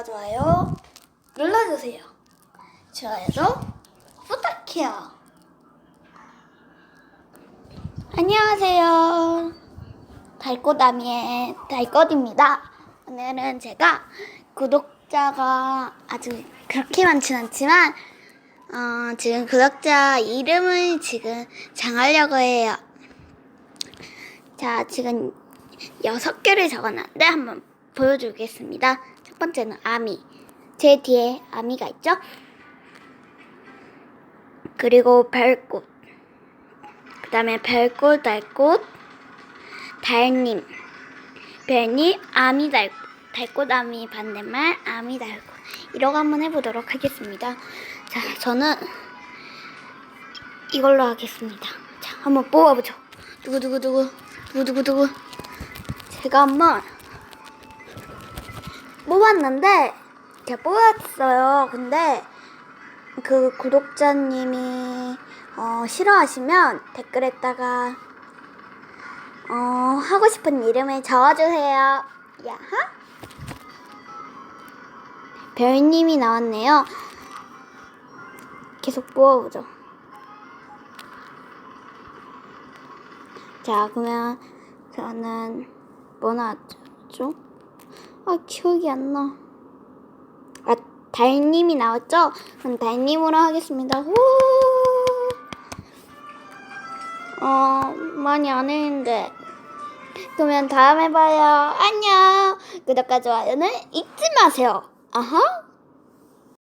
좋아요 눌러주세요. 좋아요도 부탁해요. 안녕하세요. 달꽃아미의 달꽃입니다. 오늘은 제가 구독자가 아주 그렇게 많진 않지만 지금 구독자 이름을 지금 정하려고 해요. 자, 지금 6개를 적어놨는데 한번 보여주겠습니다. 첫 번째는 아미. 제 뒤에 아미가 있죠? 그리고 별꽃. 그 다음에 별꽃, 달꽃, 달님, 별님, 아미, 달꽃. 달꽃, 아미, 반대말, 아미, 달꽃. 이러고 한번 해보도록 하겠습니다. 자, 저는 이걸로 하겠습니다. 자, 한번 뽑아보죠. 두구두구두구. 제가 한번 뽑았는데 제가 뽑았어요. 근데 그 구독자님이 싫어하시면 댓글에다가 하고 싶은 이름을 적어주세요. 야하. 별님이 나왔네요. 계속 뽑아보죠. 자, 그러면 저는 뭐 나왔죠? 기억이 안 나. 달님이 나왔죠? 그럼 달님으로 하겠습니다. 후. 많이 안 했는데. 그러면 다음에 봐요. 안녕. 구독과 좋아요는 잊지 마세요. 아하.